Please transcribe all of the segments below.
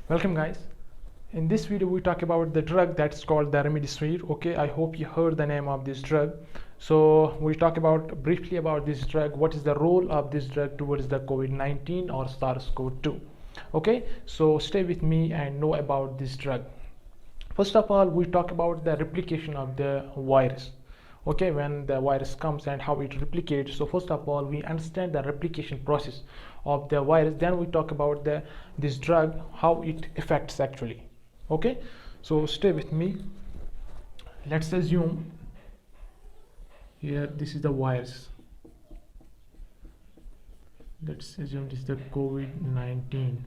Welcome guys. In this video we talk about the drug that's called the Remedisver. Okay, I hope you heard the name of this drug. So we talk about briefly about this drug, what is the role of this drug towards the COVID-19 or SARS-CoV-2. Okay, so stay with me and know about this drug. First of all, we talk about the replication of the virus. Okay, when the virus comes and how it replicates. So first of all, we understand the replication process of the virus, then we talk about this drug, how it affects actually. Okay, so stay with me. Let's assume here this is the virus. Let's assume this is the COVID-19.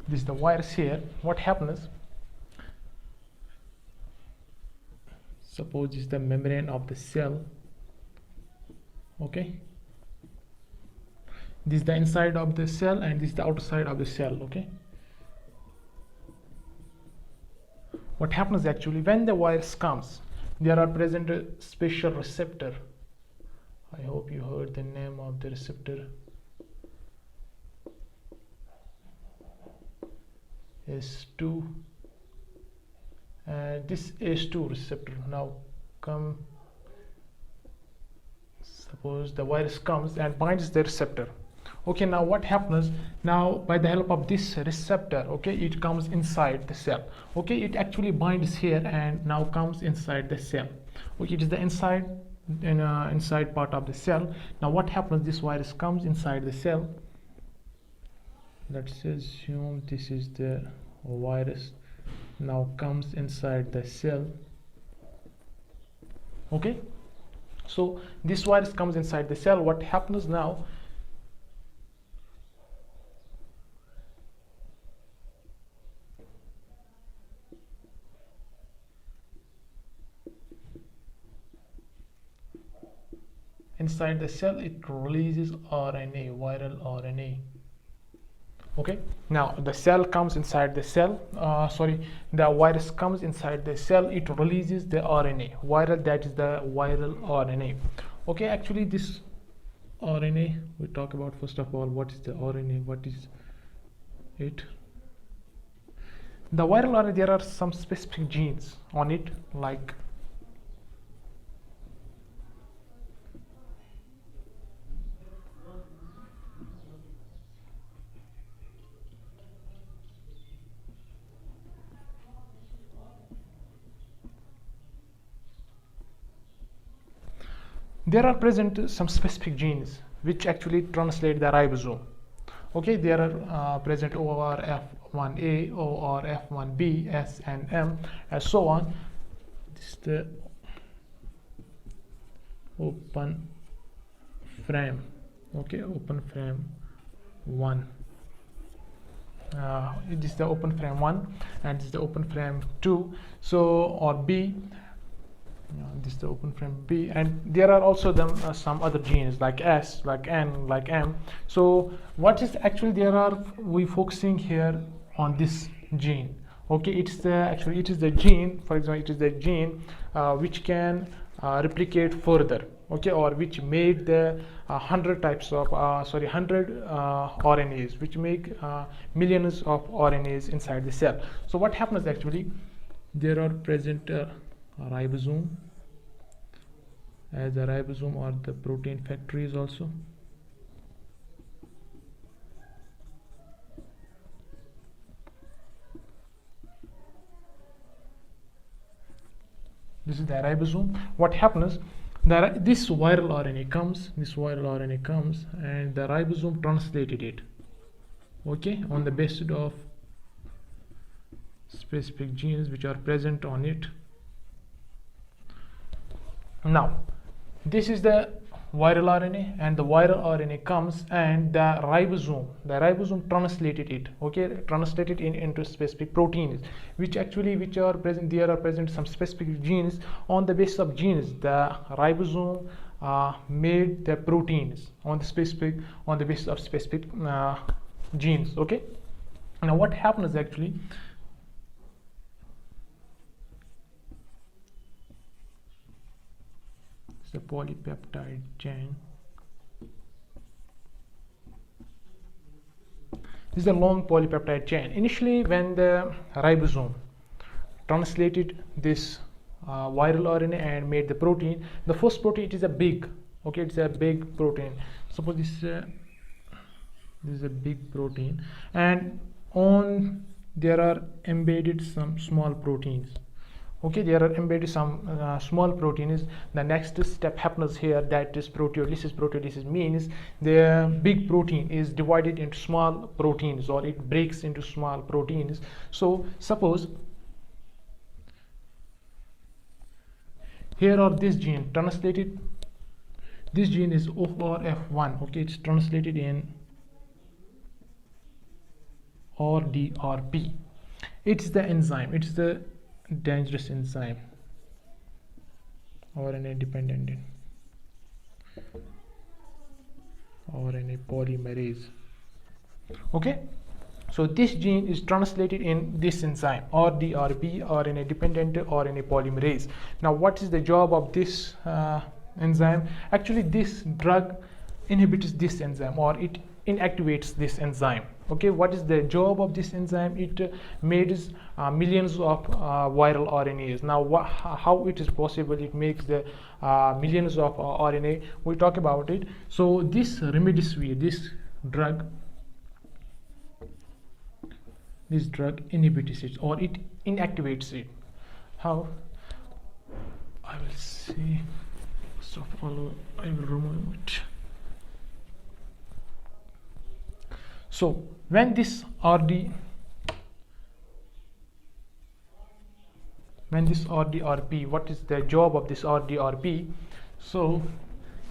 This is the virus here. What happens? Suppose this is the membrane of the cell. Okay, this is the inside of the cell and this is the outside of the cell. Okay, what happens actually when the virus comes, there are present a special receptor. I hope you heard the name of the receptor. S2, and this S2 receptor now suppose the virus comes and binds the receptor. Okay, now what happens now by the help of this receptor? Okay, it comes inside the cell. Okay, it actually binds here and now comes inside the cell. Okay, it is the inside part of the cell. Now what happens? This virus comes inside the cell. Let's assume this is the virus, now comes inside the cell. Okay, so this virus comes inside the cell. What happens now? Inside the cell it releases RNA, viral RNA. Okay, now the cell comes inside the cell, the virus comes inside the cell, it releases the RNA, viral, that is the viral RNA. Okay, actually this RNA, we talk about first of all what is the RNA, what is it. The viral RNA, there are some specific genes on it, like there are present some specific genes which actually translate the ribosome. Okay, there are present ORF1A, ORF1B, S and M, and so on. This is the open frame. Okay, open frame 1. It is the open frame 1 and this is the open frame 2, so, or B. This is the open frame B, and there are also some other genes like S, like N, like M. So what is actually, we focusing here on this gene. Okay, it is the gene, for example, it is the gene which can replicate further. Okay, or which made the 100 RNAs, which make millions of RNAs inside the cell. So what happens actually, there are present ribosome, as the ribosome or the protein factories also. This is the ribosome. What happens? This viral RNA comes, and the ribosome translated it. Okay, on the basis of specific genes which are present on it. Now this is the viral RNA, and the viral RNA comes and the ribosome translated it. Okay, translated into specific proteins which are present. There are present some specific genes. On the basis of genes, the ribosome made the proteins on the basis of specific genes. Okay, now what happens actually, the polypeptide chain. This is a long polypeptide chain. Initially, when the ribosome translated this viral RNA and made the protein, the first protein, it is a big, okay, it's a big protein. Suppose this is a big protein, and on there are embedded some small proteins. Okay, there are embedded some small proteins. The next step happens here, that is proteolysis. Proteolysis means the big protein is divided into small proteins, or it breaks into small proteins. So suppose here are this gene translated, this gene is ORF1, okay, it's translated in RDRP. It's the enzyme, it's the dangerous enzyme, RNA dependent RNA polymerase. Okay, so this gene is translated in this enzyme RDRP, RNA dependent RNA polymerase. Now what is the job of this enzyme? Actually, this drug inhibits this enzyme, or it inactivates this enzyme. Okay, what is the job of this enzyme? It makes millions of viral RNAs. Now how it is possible it makes the millions of RNA? We'll talk about it. So this Remedisver, this drug inhibits it, or it inactivates it. How? I will see. First of all, I will remove it. So when this RDRP, what is the job of this RDRP? So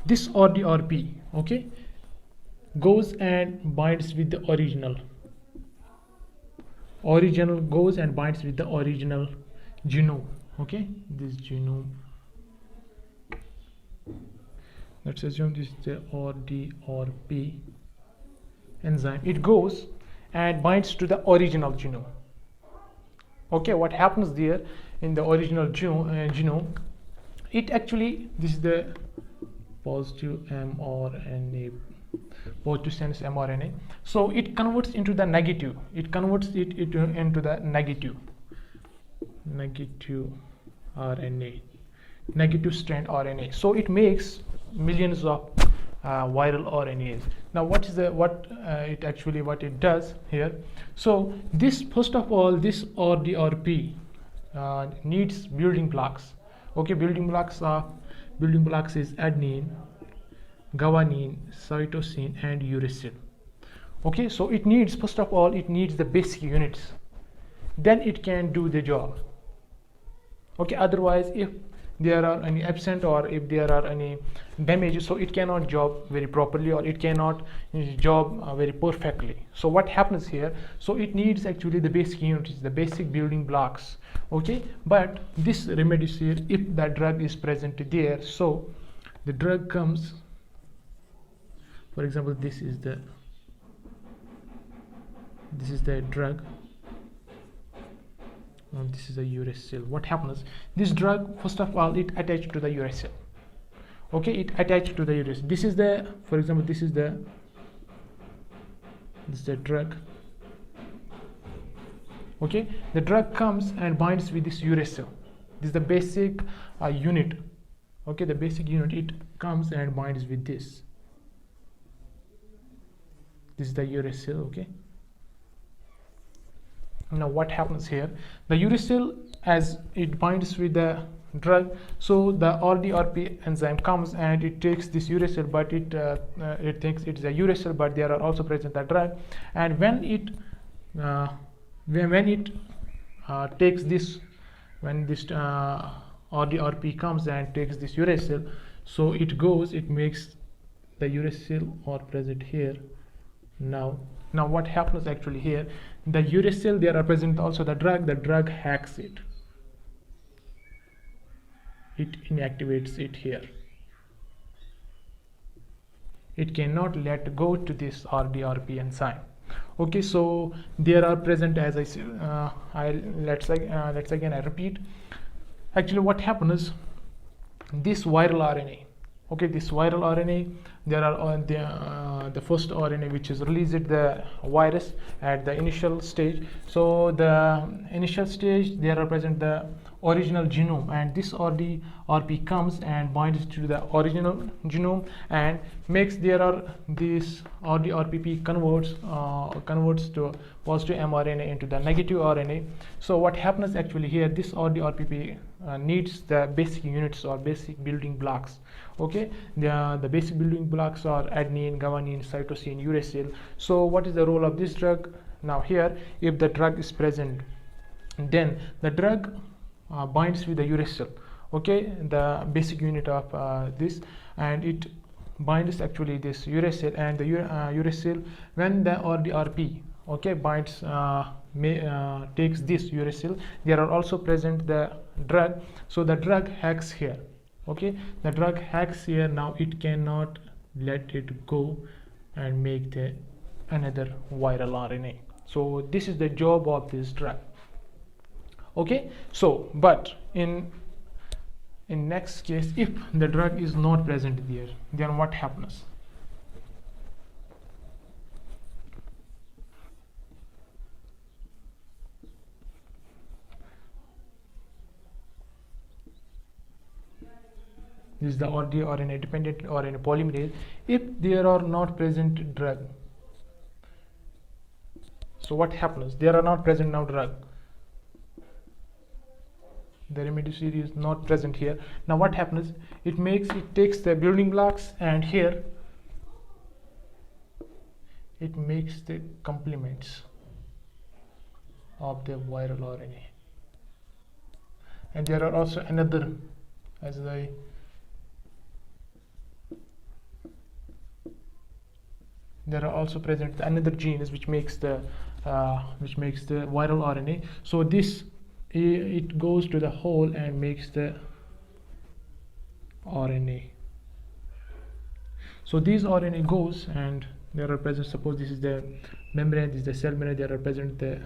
this RDRP, okay, goes and binds with the original goes and binds with the original genome. Okay, this genome, let's assume this is the RDRP enzyme. It goes and binds to the original genome. Okay, what happens there in the original genome? It actually, this is the positive mRNA, positive sense mRNA. So it converts into the negative. It converts it into the negative RNA, negative strand RNA. So it makes millions of viral RNAs. Now what it does here? So this, first of all, this RDRP needs building blocks. Okay, building blocks is adenine, guanine, cytosine, and uracil. Okay, so it needs, first of all, it needs the basic units, then it can do the job. Okay, otherwise if there are any absent, or if there are any damages, so it cannot job very properly, or it cannot job very perfectly. So what happens here? So it needs actually the basic units, the basic building blocks. Okay, but this Remedisver, if the drug is present there, so the drug comes, for example, this is the drug, this is a uracil. What happens? This drug, first of all, it attached to the uracil. Okay, it attached to the uracil. This is the, for example, this is the drug. Okay, the drug comes and binds with this uracil. This is the basic unit. Okay, the basic unit, it comes and binds with this. This is the uracil. Okay. Now what happens here? The uracil, as it binds with the drug, so the RDRP enzyme comes and it takes this uracil, but it thinks it's a uracil, but there are also present the drug. And when it takes this, when this RDRP comes and takes this uracil, so it goes, it makes the uracil or present here. Now what happens actually here? The uracil, there are present also the drug hacks it. It inactivates it here. It cannot let go to this RDRP enzyme. Okay, so there are present, as I said, let's again I repeat. Actually, what happens? This viral RNA. Okay, this viral RNA, the first RNA which is released the virus at the initial stage. So the initial stage they represent the original genome, and this RDRP comes and binds to the original genome and makes this RDRPP converts to positive mRNA into the negative RNA. So what happens actually here, this RDRPP needs the basic units or basic building blocks. Okay, the basic building blocks are adenine, guanine, cytosine, uracil. So what is the role of this drug? Now here, if the drug is present, then the drug binds with the uracil, okay, the basic unit of this, and it binds actually this uracil, and the uracil, when the RDRP okay binds takes this uracil, there are also present the drug. So the drug hacks here, okay, the drug hacks here. Now it cannot let it go and make the another viral RNA. So this is the job of this drug. Okay, so but in next case, if the drug is not present there, then what happens? This is the RNA dependent RNA polymerase. If there are not present drug, so what happens? There are not present now drug. The Remedisver is not present here. Now what happens? It takes the building blocks, and here it makes the complements of the viral RNA. And there are also another, there are also present another genes which makes the viral RNA. So this it goes to the hole and makes the RNA. So this RNA goes, and there are present, suppose this is the membrane, this is the cell membrane, there are present the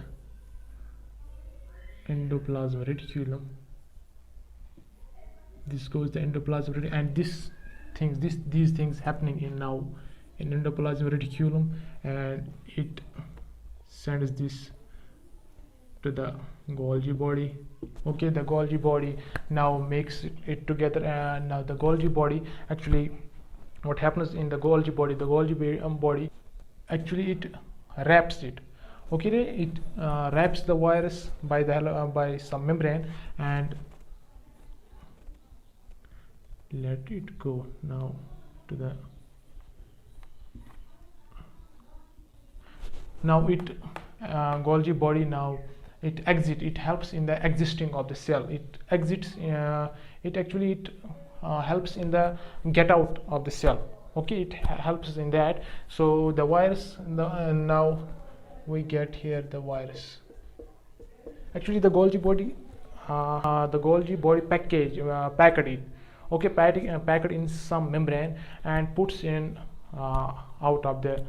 endoplasmic reticulum. This goes the endoplasmic reticulum, and these things happening in endoplasmic reticulum, and it sends this to the Golgi body. Okay, the Golgi body now makes it together, and now the Golgi body actually, what happens in the Golgi body? The Golgi body actually it wraps it. Okay, it wraps the virus by some membrane and let it go now to the. Now it Golgi body now it helps in the existing of the cell. It exits. It helps in the get out of the cell. Okay, it helps in that. So the virus now we get here the virus. Actually, the Golgi body packed it. Okay, packed in some membrane and puts in out of the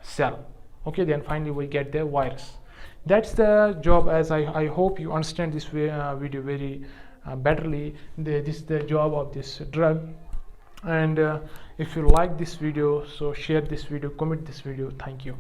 cell. Okay, then finally we get the virus. That's the job. As I hope you understand this video very betterly. This is the job of this drug. And if you like this video, so share this video, comment this video. Thank you.